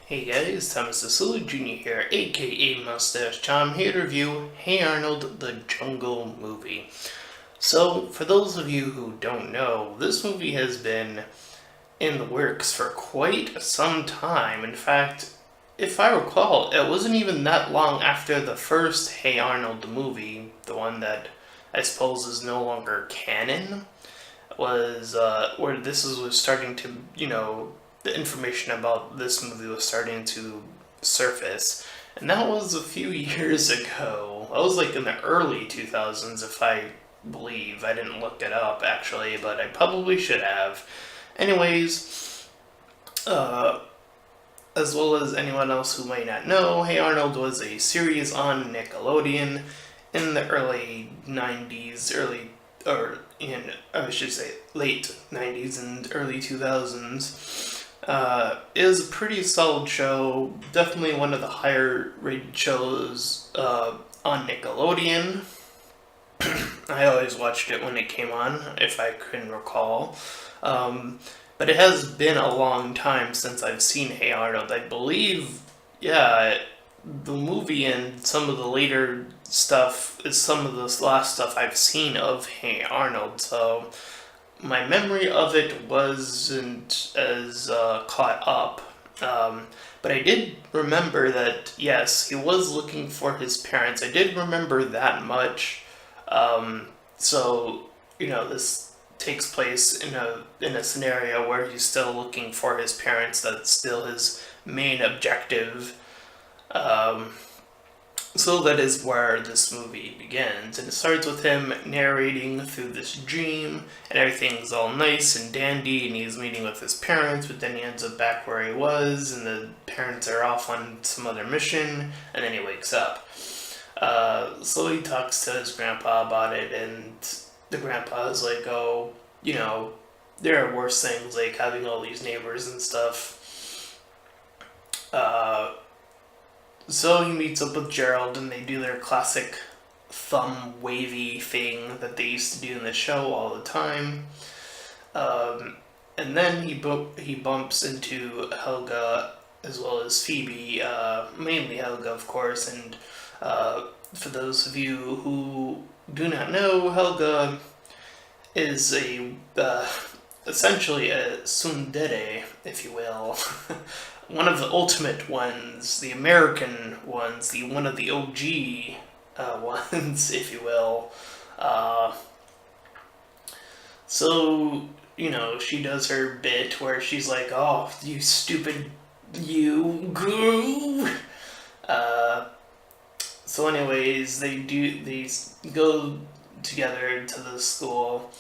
Hey guys, Thomas the Jr. here, aka Mustached. I'm here to review Hey Arnold, the Jungle movie. So, for those of you who don't know, this movie has been in the works for quite some time. In fact, if I recall, it wasn't even that long after the first Hey Arnold movie, the one that I suppose is no longer canon, was where was starting to, the information about this movie was starting to surface. And that was a few years ago. I was like in the early 2000s, if I believe. I didn't look it up actually, but I probably should have. Anyways, as well as anyone else who might not know, Hey Arnold was a series on Nickelodeon in the early 90s, I should say late 90s and early 2000s. It was a pretty solid show, definitely one of the higher rated shows on Nickelodeon. I always watched it when it came on, if I can recall. But it has been a long time since I've seen Hey Arnold. I believe, yeah, the movie and some of the later stuff is some of the last stuff I've seen of Hey Arnold, so my memory of it wasn't as caught up. But I did remember that, yes, he was looking for his parents. I did remember that much. So, this takes place in a scenario where he's still looking for his parents. That's still his main objective. So that is where this movie begins, and it starts with him narrating through this dream, and everything's all nice and dandy, and he's meeting with his parents, but then he ends up back where he was, and the parents are off on some other mission, and then he wakes up. So he talks to his grandpa about it, and the grandpa is like, oh, there are worse things, like having all these neighbors and stuff. So he meets up with Gerald, and they do their classic thumb wavy thing that they used to do in the show all the time. And then he bumps into Helga as well as Phoebe, mainly Helga, of course. And for those of you who do not know, Helga is essentially a tsundere, if you will. One of the ultimate ones, the American ones, one of the OG ones, if you will. So, she does her bit where she's like, oh, you stupid, you goo. So anyways, they go together to the school.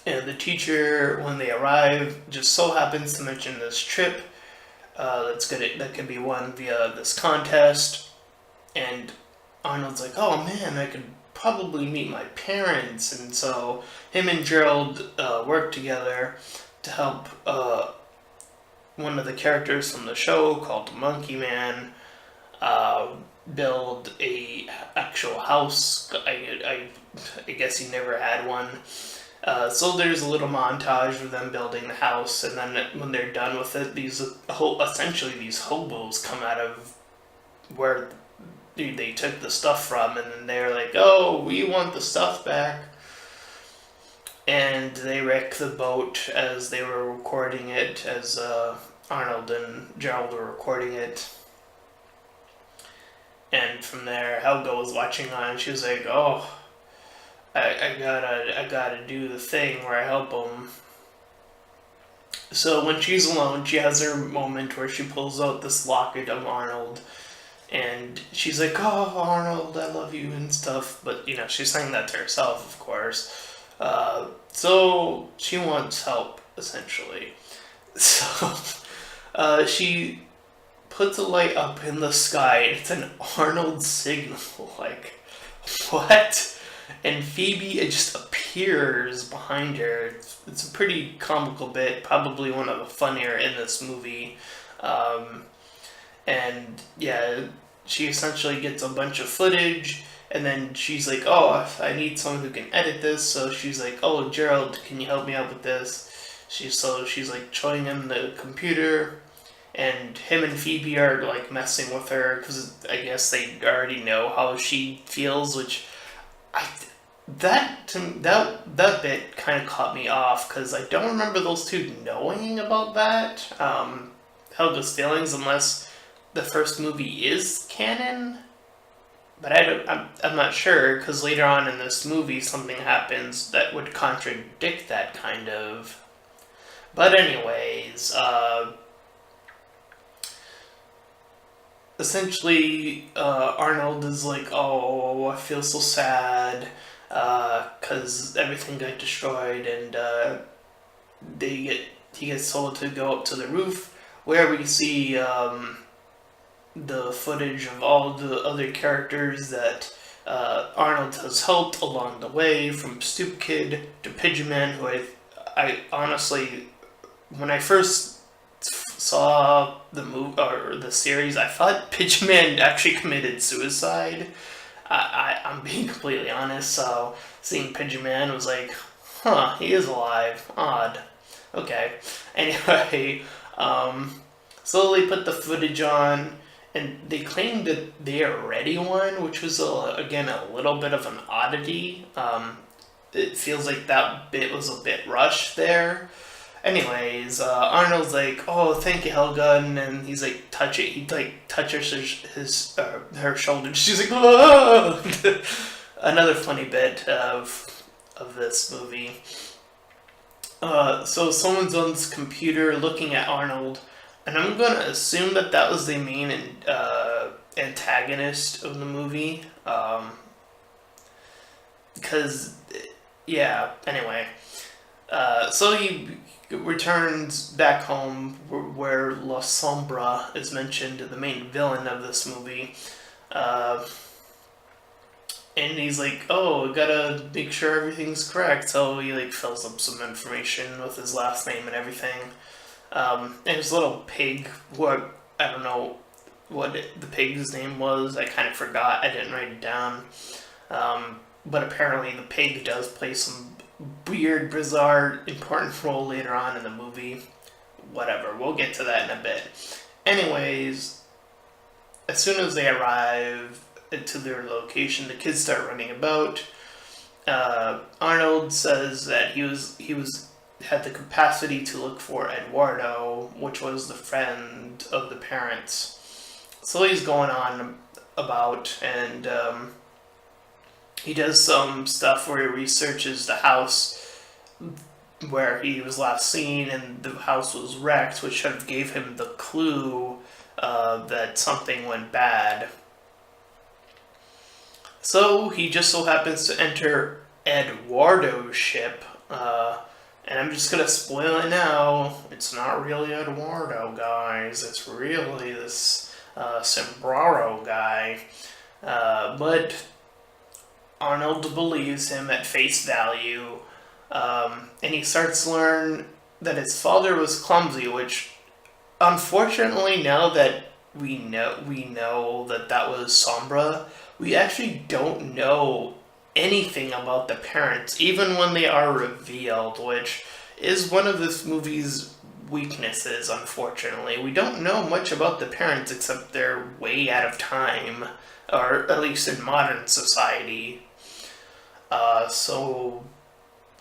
And the teacher, when they arrive, just so happens to mention this trip that could be won via this contest. And Arnold's like, oh man, I could probably meet my parents. And so him and Gerald work together to help one of the characters from the show called Monkey Man build a actual house. I guess he never had one. So there's a little montage of them building the house, and then when they're done with it, essentially these hobos come out of where they took the stuff from, and then they're like, oh, we want the stuff back. And they wreck the boat as they were recording it, as Arnold and Gerald were recording it. And from there, Helga was watching on, and she was like, oh, I gotta do the thing where I help him. So when she's alone, she has her moment where she pulls out this locket of Arnold, and she's like, oh, Arnold, I love you and stuff. But, she's saying that to herself, of course. So she wants help, essentially. So she puts a light up in the sky, and it's an Arnold signal. Like, what? And Phoebe, it just appears behind her. It's a pretty comical bit, probably one of the funnier in this movie. And yeah, she essentially gets a bunch of footage, and then she's like, oh, I need someone who can edit this. So she's like, oh, Gerald, can you help me out with this? She's like showing him the computer, and him and Phoebe are like messing with her because I guess they already know how she feels, which I that bit kind of caught me off because I don't remember those two knowing about that. Helga's feelings, unless the first movie is canon. But I'm not sure because later on in this movie something happens that would contradict that kind of. But anyways, essentially, Arnold is like, "Oh, I feel so sad because everything got destroyed," and he gets told to go up to the roof where we see the footage of all the other characters that Arnold has helped along the way, from Stoop Kid to Pigeon Man, who I honestly, when I first saw the movie or the series, I thought Pigeon Man actually committed suicide. I'm being completely honest. So seeing Pigeon Man was like, huh, he is alive. Odd. Okay. Anyway, so they put the footage on, and they claimed that they already won, which was again a little bit of an oddity. It feels like that bit was a bit rushed there. Anyways, Arnold's like, "Oh, thank you, Helga," and then he's like, he like touches her shoulder. She's like, "Oh!" Another funny bit of this movie. So someone's on this computer looking at Arnold, and I'm gonna assume that that was the main antagonist of the movie. Because, yeah. Anyway, so he returns back home where La Sombra is mentioned, the main villain of this movie. And he's like, "Oh, gotta make sure everything's correct." So he like fills up some information with his last name and everything. And his little pig, who I don't know what the pig's name was. I kind of forgot. I didn't write it down. But apparently the pig does play some weird, bizarre, important role later on in the movie. Whatever, we'll get to that in a bit. Anyways, as soon as they arrive to their location, the kids start running about. Arnold says that he had the capacity to look for Eduardo, which was the friend of the parents. So he's going on about, and he does some stuff where he researches the house where he was last seen, and the house was wrecked, which sort of gave him the clue that something went bad. So he just so happens to enter Eduardo's ship, and I'm just gonna spoil it now. It's not really Eduardo, guys. It's really this Sombrero guy. But Arnold believes him at face value, and he starts to learn that his father was clumsy, which, unfortunately, now that we know that that was Sombra, we actually don't know anything about the parents, even when they are revealed, which is one of this movie's weaknesses, unfortunately. We don't know much about the parents except they're way out of time, or at least in modern society. So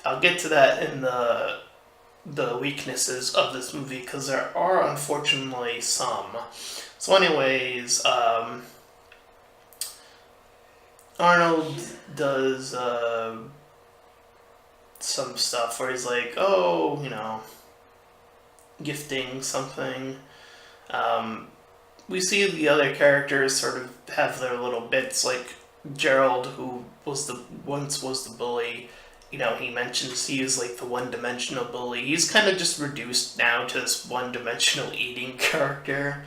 I'll get to that in the weaknesses of this movie, because there are unfortunately some. So anyways, Arnold does some stuff where he's like, "Oh, gifting something." We see the other characters sort of have their little bits, like Gerald, who once was the bully. He mentions he is like the one-dimensional bully. He's kind of just reduced now to this one-dimensional eating character.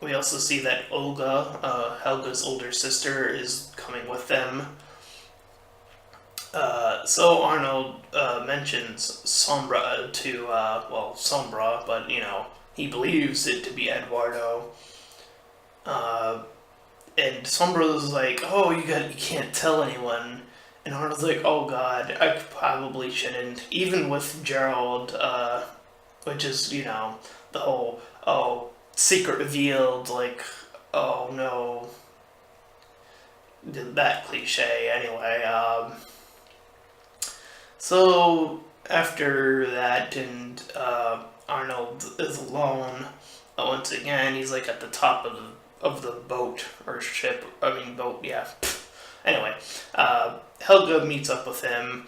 We also see that Olga, Helga's older sister, is coming with them. So Arnold mentions Sombra to, Sombra, but, he believes it to be Eduardo. And Sombra's like, "Oh, you can't tell anyone." And Arnold's like, oh god, I probably shouldn't. Even with Gerald, which is, the whole, oh, secret revealed, like, oh no, that cliche anyway. So after that, and Arnold is alone once again. He's like at the top of the boat or ship. I mean boat, yeah. Anyway, Helga meets up with him,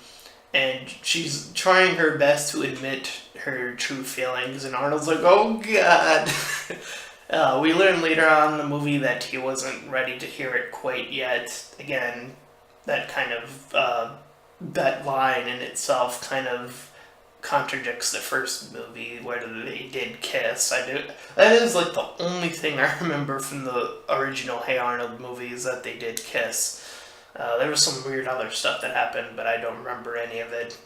and she's trying her best to admit her true feelings, and Arnold's like, "Oh God." We learn later on in the movie that he wasn't ready to hear it quite yet. Again, that kind of that line in itself kind of contradicts the first movie where they did kiss. That is like the only thing I remember from the original Hey Arnold movies, that they did kiss. There was some weird other stuff that happened, but I don't remember any of it.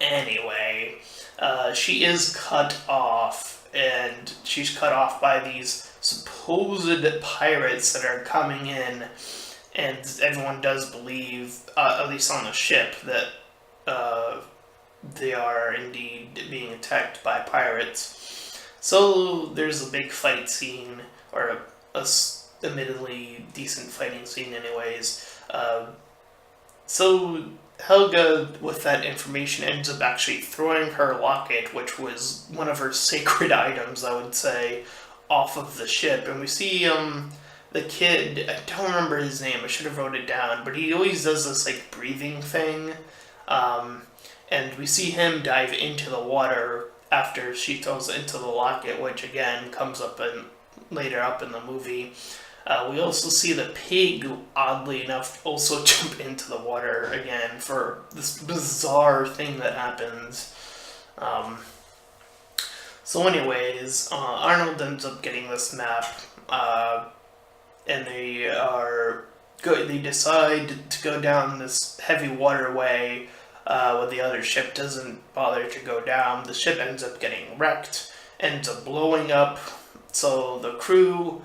Anyway, she is cut off, and she's cut off by these supposed pirates that are coming in, and everyone does believe, at least on the ship, that they are indeed being attacked by pirates. So there's a big fight scene, or a admittedly decent fighting scene anyways. So Helga, with that information, ends up actually throwing her locket, which was one of her sacred items, I would say, off of the ship. And we see the kid, I don't remember his name, I should have wrote it down, but he always does this like breathing thing. And we see him dive into the water after she throws it into the locket, which again comes up later up in the movie. We also see the pig, oddly enough, also jump into the water again for this bizarre thing that happens. So anyways, Arnold ends up getting this map, and they decide to go down this heavy waterway when the other ship doesn't bother to go down. The ship ends up getting wrecked, ends up blowing up, so the crew,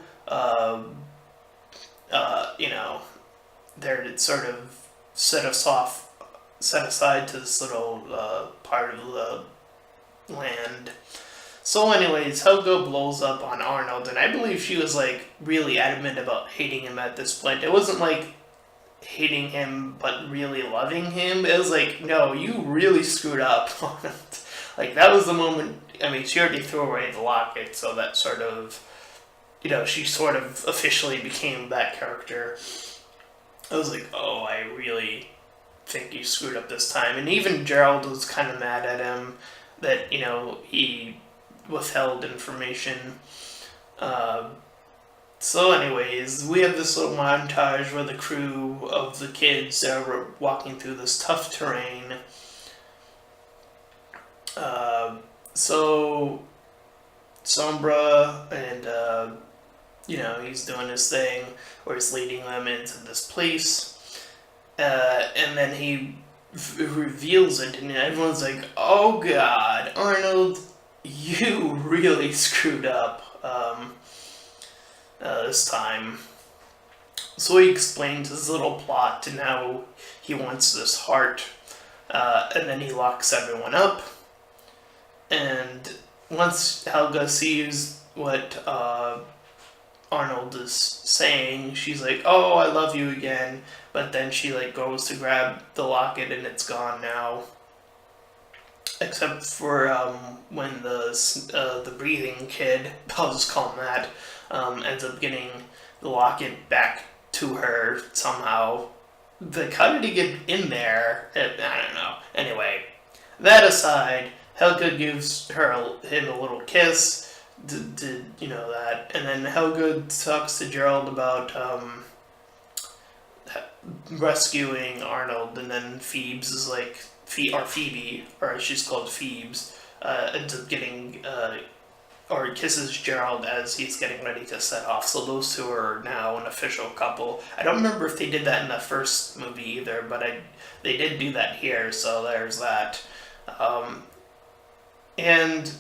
they're sort of set aside to this little part of the land. So anyways, Helga blows up on Arnold, and I believe she was like really adamant about hating him at this point. It wasn't like hating him but really loving him. It was like, no, you really screwed up. Like, that was the moment. I mean, she already threw away the locket, so that sort of, she sort of officially became that character. I was like, oh, I really think you screwed up this time. And even Gerald was kind of mad at him that, he withheld information. So anyways, we have this little montage where the crew of the kids are walking through this tough terrain. So Sombra, and he's doing his thing where he's leading them into this place, and then he reveals it, and everyone's like, oh God, Arnold, you really screwed up this time. So he explains his little plot and how he wants this heart, and then he locks everyone up. And once Helga sees what Arnold is saying, she's like, oh, I love you again. But then she goes to grab the locket, and it's gone now. Except for when the breathing kid, I'll just call him that, ends up getting the locket back to her somehow. How did he get in there? I don't know. Anyway, that aside, Helga gives him a little kiss, that, and then Helga talks to Gerald about rescuing Arnold, and then Phoebes is like, Phoebe, or she's called Phoebes, ends up getting, or kisses Gerald as he's getting ready to set off. So those two are now an official couple. I don't remember if they did that in the first movie either, but they did do that here, so there's that. And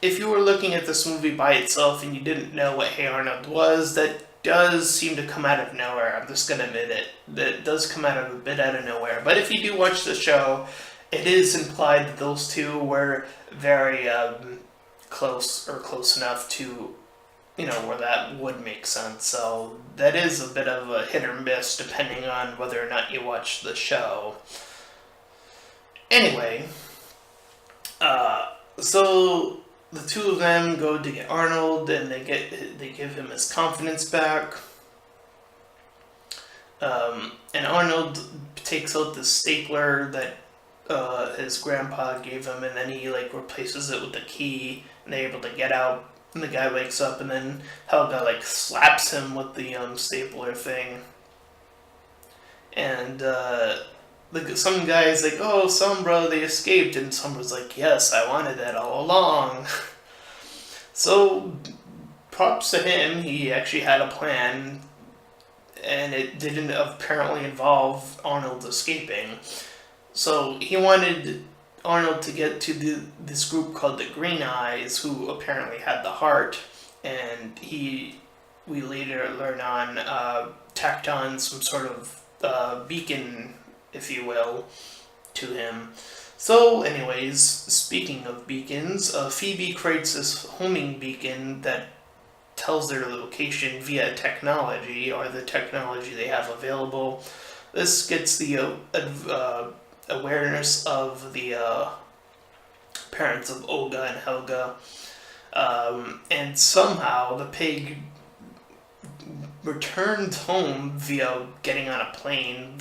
if you were looking at this movie by itself and you didn't know what Hey Arnold was, that does seem to come out of nowhere. I'm just gonna admit it. That does come out of a bit out of nowhere. But if you do watch the show, it is implied that those two were very close or close enough to, where that would make sense. So that is a bit of a hit or miss depending on whether or not you watch the show. Anyway, so the two of them go to get Arnold, and they give him his confidence back. And Arnold takes out the stapler that his grandpa gave him, and then he replaces it with the key, and they're able to get out. And the guy wakes up, and then Helga slaps him with the stapler thing. And some guy's like, "Oh, Sombra, they escaped," and Sombra's like, "Yes, I wanted that all along." So, props to him. He actually had a plan, and it didn't apparently involve Arnold escaping. So he wanted Arnold to get to this group called the Green Eyes, who apparently had the heart, and we later learn on, tacked on some sort of beacon, if you will, to him. So anyways, speaking of beacons, Phoebe creates this homing beacon that tells their location via technology, or the technology they have available. This gets the awareness of the parents of Olga and Helga, and somehow the pig returned home via getting on a plane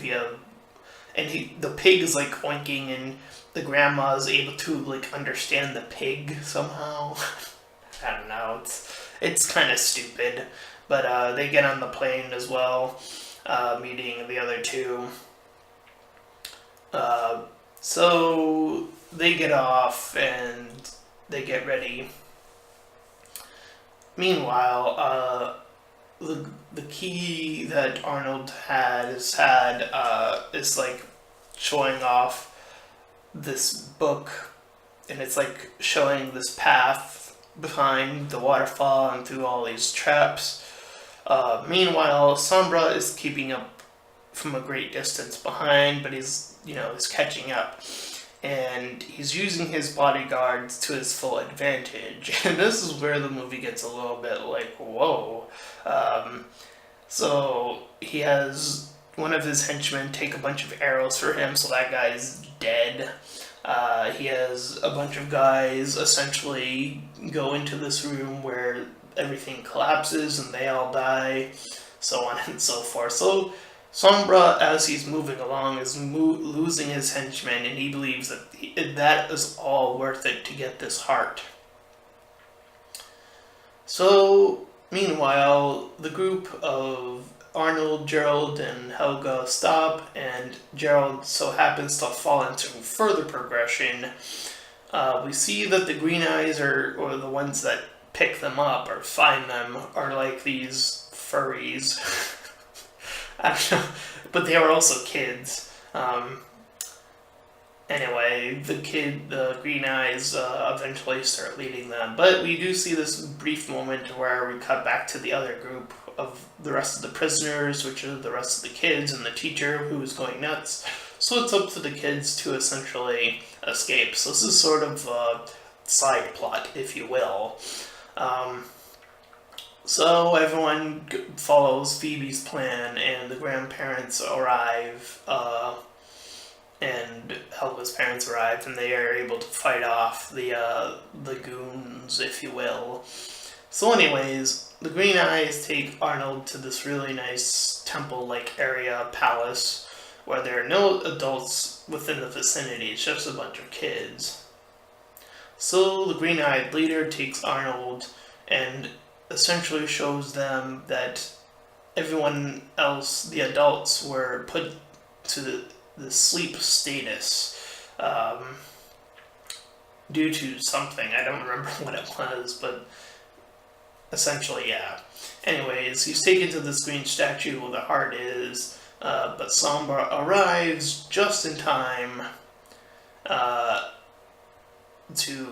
and the pig is oinking, and the grandma is able to understand the pig somehow. I don't know, it's kind of stupid, but they get on the plane as well, meeting the other two. So they get off and they get ready. Meanwhile, the key that Arnold has had is showing off this book, and it's showing this path behind the waterfall and through all these traps. Meanwhile, Sombra is keeping up from a great distance behind, but he's catching up, and he's using his bodyguards to his full advantage. And this is where the movie gets a little bit whoa. So he has one of his henchmen take a bunch of arrows for him, so that guy's dead. He has a bunch of guys essentially go into this room where everything collapses and they all die, so on and so forth. So Sombra, as he's moving along, is losing his henchmen, and he believes that that is all worth it to get this heart. So, meanwhile, the group of Arnold, Gerald, and Helga stop, and Gerald so happens to fall into further progression. We see that the Green Eyes, or the ones that pick them up or find them, are these furries. I don't know, but they were also kids. Anyway, the Green Eyes eventually start leading them. But we do see this brief moment where we cut back to the other group of the rest of the prisoners, which are the rest of the kids and the teacher who is going nuts. So it's up to the kids to essentially escape. So this is sort of a side plot, if you will. So everyone follows Phoebe's plan, and the grandparents arrive, and Helga's parents arrive, and they are able to fight off the goons, if you will. So anyways, the Green Eyes take Arnold to this really nice temple-like area, palace, where there are no adults within the vicinity, it's just a bunch of kids. So the Green-Eyed leader takes Arnold and essentially shows them that everyone else, the adults, were put to the sleep status due to something. I don't remember what it was, but essentially, yeah. Anyways, he's taken to this green statue where the heart is, but Sombra arrives just in time to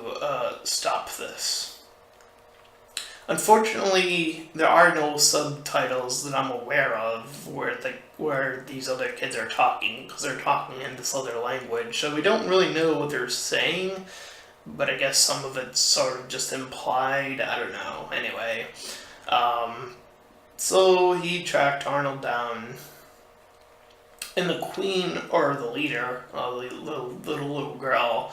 stop this. Unfortunately, there are no subtitles that I'm aware of where these other kids are talking, because they're talking in this other language, so we don't really know what they're saying, but I guess some of it's sort of just implied, I don't know. Anyway, so he tracked Arnold down, and the queen, or the leader, the little girl,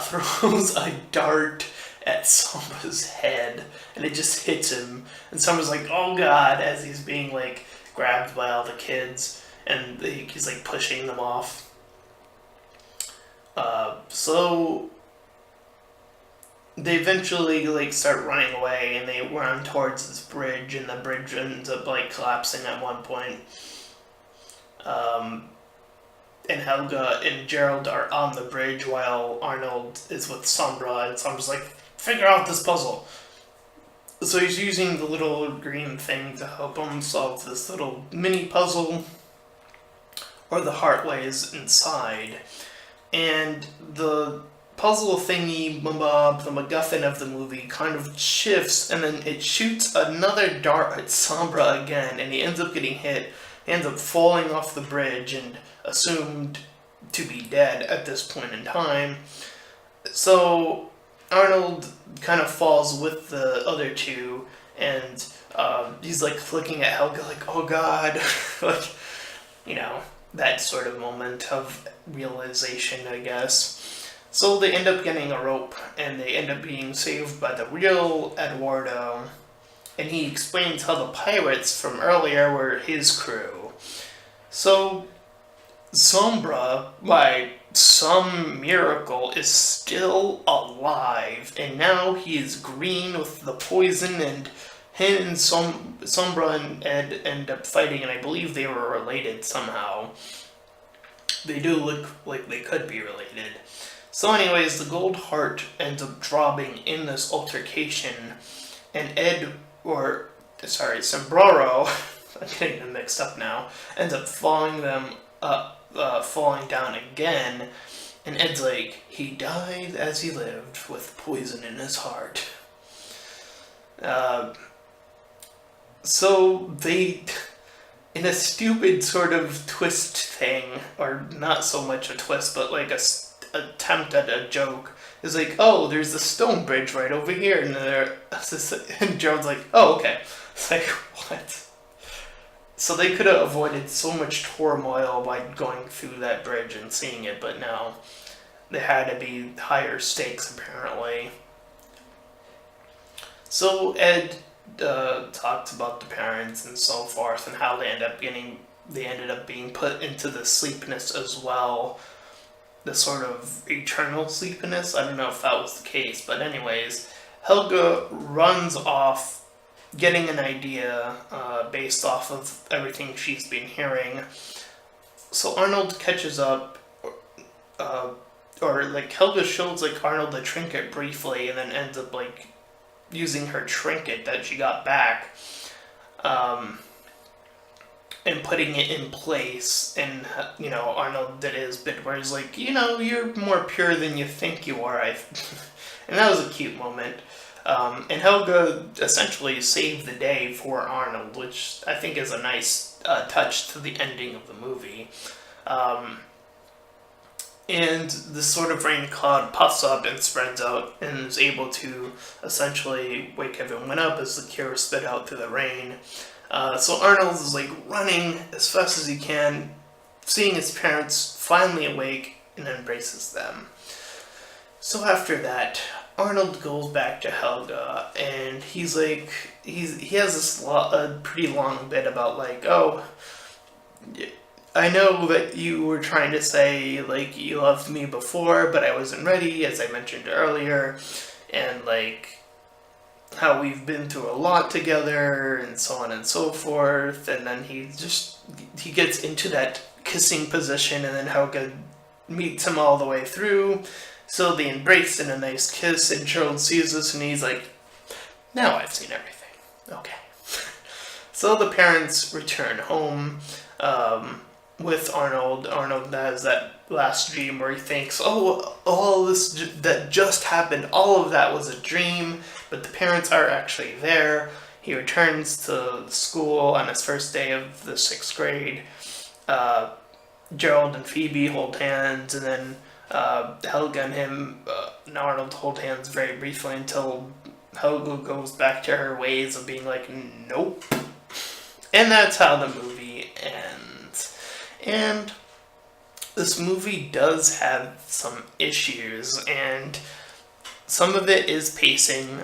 throws a dart at Samba's head, and it just hits him. And Samba's like, "Oh God!" as he's being like grabbed by all the kids, and he's like pushing them off. So they eventually like start running away, and they run towards this bridge, and the bridge ends up like collapsing at one point. And Helga and Gerald are on the bridge while Arnold is with Sombra, and Sombra's like, "Figure out this puzzle." So he's using the little green thing to help him solve this little mini puzzle, or the heart lays inside. And the puzzle thingy, bob, the MacGuffin of the movie, kind of shifts, and then it shoots another dart at Sombra again, and he ends up getting hit. He ends up falling off the bridge and assumed to be dead at this point in time. So Arnold kind of falls with the other two, and he's like looking at Helga like, "Oh God," like, you know, that sort of moment of realization, I guess. So they end up getting a rope, and they end up being saved by the real Eduardo, and he explains how the pirates from earlier were his crew. So Sombra, by some miracle, is still alive, and now he is green with the poison, and him and Sombra and Ed end up fighting, and I believe they were related somehow. They do look like they could be related. So anyways, the gold heart ends up dropping in this altercation, and Sombrero, I'm getting them mixed up now, ends up falling down again, and Ed's like, "He died as he lived, with poison in his heart." So they, in a stupid sort of twist thing, or not so much a twist, but like a attempt at a joke, is like, "Oh, there's the stone bridge right over here," and Gerald's like, "Oh, okay." It's like, what? So they could have avoided so much turmoil by going through that bridge and seeing it, but no, there had to be higher stakes apparently. So Ed talks about the parents and so forth, and how they ended up being put into the sleepiness as well, the sort of eternal sleepiness. I don't know if that was the case, but anyways, Helga runs off, getting an idea based off of everything she's been hearing. So Arnold catches up, or like Helga shows like Arnold the trinket briefly, and then ends up like using her trinket that she got back, and putting it in place. And Arnold did his bit where he's like, "You're more pure than you think you are." And that was a cute moment. And Helga essentially saved the day for Arnold, which I think is a nice touch to the ending of the movie. And this sort of rain cloud puffs up and spreads out, and is able to essentially wake everyone up as the cure spit out through the rain. So Arnold is like running as fast as he can, seeing his parents finally awake, and embraces them. So after that, Arnold goes back to Helga, and he's like, he has this a pretty long bit about like, "Oh, I know that you were trying to say like you loved me before, but I wasn't ready, as I mentioned earlier, and like how we've been through a lot together, and so on and so forth." And then he gets into that kissing position, and then Helga meets him all the way through. So they embrace in a nice kiss, and Gerald sees this, and he's like, "Now I've seen everything. Okay." So the parents return home with Arnold. Arnold has that last dream where he thinks, oh, all this that just happened, all of that was a dream, but the parents are actually there. He returns to school on his first day of the sixth grade. Uh, Gerald and Phoebe hold hands, and then Helga and him and Arnold hold hands very briefly until Helga goes back to her ways of being like, nope. And that's how the movie ends. And this movie does have some issues, and some of it is pacing.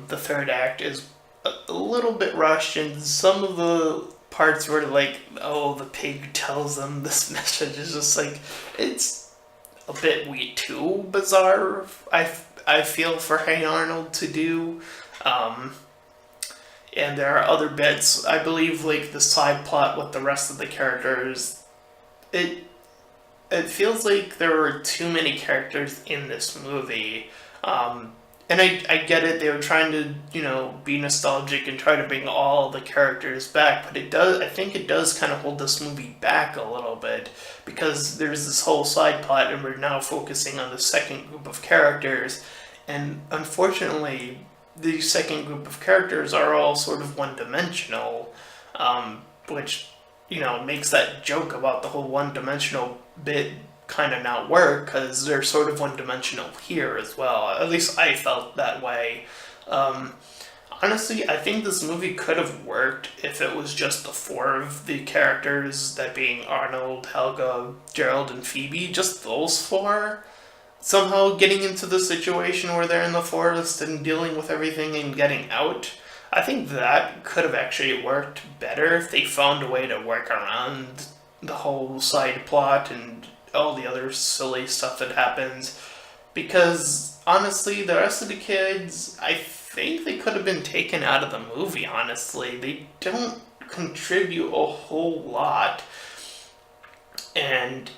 The third act is a little bit rushed, and some of the parts where like, oh, the pig tells them this message is just like, it's a bit too bizarre. I feel for Hey Arnold to do. And there are other bits. I believe like the side plot with the rest of the characters. It feels like there were too many characters in this movie. And I get it, they were trying to, be nostalgic and try to bring all the characters back, but I think it does kind of hold this movie back a little bit, because there's this whole side plot and we're now focusing on the second group of characters, and unfortunately, the second group of characters are all sort of one-dimensional, which, makes that joke about the whole one-dimensional bit kind of not work, because they're sort of one-dimensional here as well. At least I felt that way. Honestly, I think this movie could have worked if it was just the four of the characters, that being Arnold, Helga, Gerald, and Phoebe, just those four, somehow getting into the situation where they're in the forest and dealing with everything and getting out. I think that could have actually worked better if they found a way to work around the whole side plot and all the other silly stuff that happens, because honestly, the rest of the kids, I think they could have been taken out of the movie. Honestly, they don't contribute a whole lot, and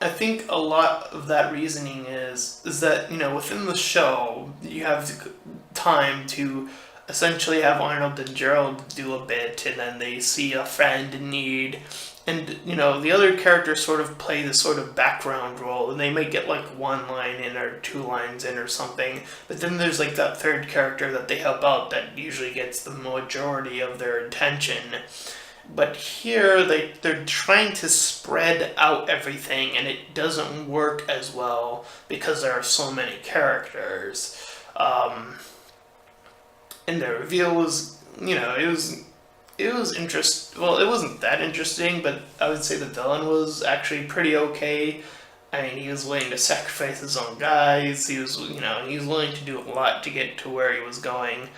I think a lot of that reasoning is that, within the show, you have time to essentially have Arnold and Gerald do a bit, and then they see a friend in need, and, the other characters sort of play this sort of background role, and they may get, like, one line in or two lines in or something, but then there's, like, that third character that they help out that usually gets the majority of their attention. But here, they're trying to spread out everything, and it doesn't work as well because there are so many characters. And the reveal was, it was well, it wasn't that interesting, but I would say the villain was actually pretty okay. I mean, he was willing to sacrifice his own guys. He was, he was willing to do a lot to get to where he was going.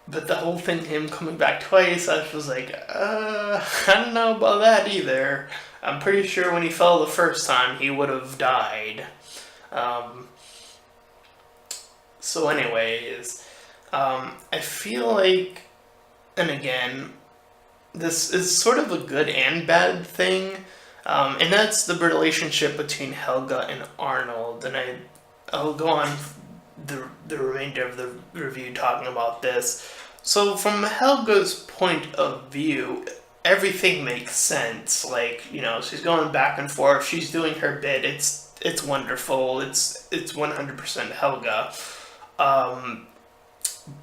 But the whole thing, him coming back twice, I was like, I don't know about that either. I'm pretty sure when he fell the first time, he would have died. So anyways, I feel like, and again, this is sort of a good and bad thing, and that's the relationship between Helga and Arnold, and I'll go on the remainder of the review talking about this. So from Helga's point of view, everything makes sense. Like, she's going back and forth, she's doing her bit, it's wonderful, it's 100% Helga.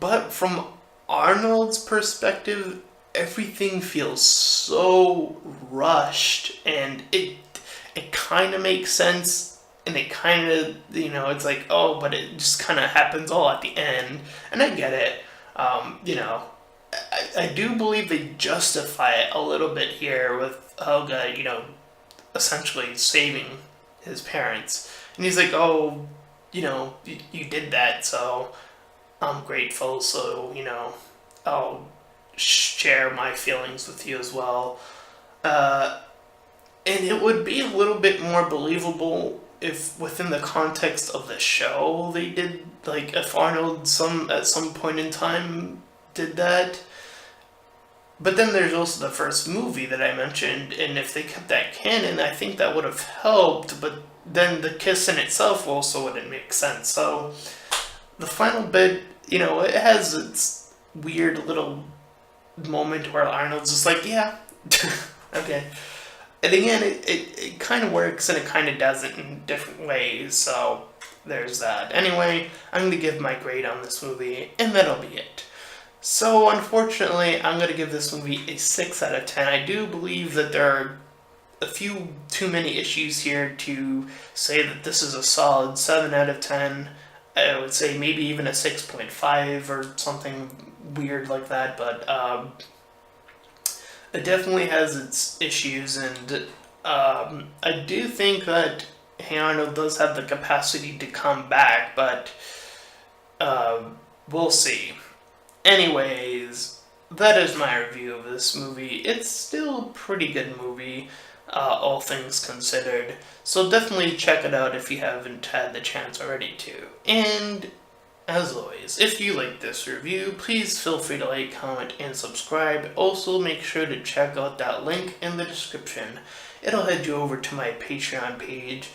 But from Arnold's perspective, everything feels so rushed, and it kind of makes sense, and it kind of, it's like, oh, but it just kind of happens all at the end, and I get it. I do believe they justify it a little bit here with Helga, essentially saving his parents, and he's like, oh, you did that, so I'm grateful, so, I'll share my feelings with you as well. And it would be a little bit more believable if, within the context of the show, they did, like, if Arnold at some point in time did that. But then there's also the first movie that I mentioned, and if they kept that canon, I think that would have helped, but then the kiss in itself also wouldn't make sense. So the final bit, it has its weird little moment where Arnold's just like, yeah, okay. And again, it kind of works and it kind of doesn't in different ways, so there's that. Anyway, I'm going to give my grade on this movie, and that'll be it. So, unfortunately, I'm going to give this movie a 6 out of 10. I do believe that there are a few too many issues here to say that this is a solid 7 out of 10. I would say maybe even a 6.5 or something weird like that, but it definitely has its issues, and I do think that Hey Arnold does have the capacity to come back, but we'll see. Anyways, that is my review of this movie. It's still a pretty good movie, all things considered. So definitely check it out if you haven't had the chance already to. And as always, if you like this review, please feel free to like, comment, and subscribe. Also, make sure to check out that link in the description. It'll head you over to my Patreon page.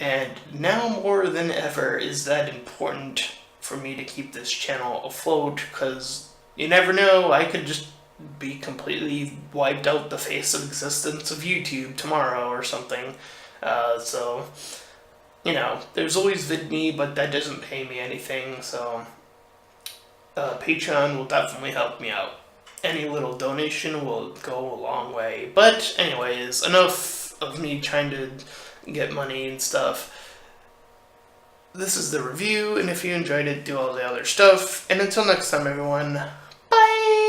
And now more than ever is that important for me to keep this channel afloat, because you never know, I could just be completely wiped out the face of existence of YouTube tomorrow or something. So, you know, there's always VidMe, but that doesn't pay me anything, so Patreon will definitely help me out. Any little donation will go a long way. But anyways, enough of me trying to get money and stuff. This is the review, and if you enjoyed it, do all the other stuff. And until next time, everyone, bye!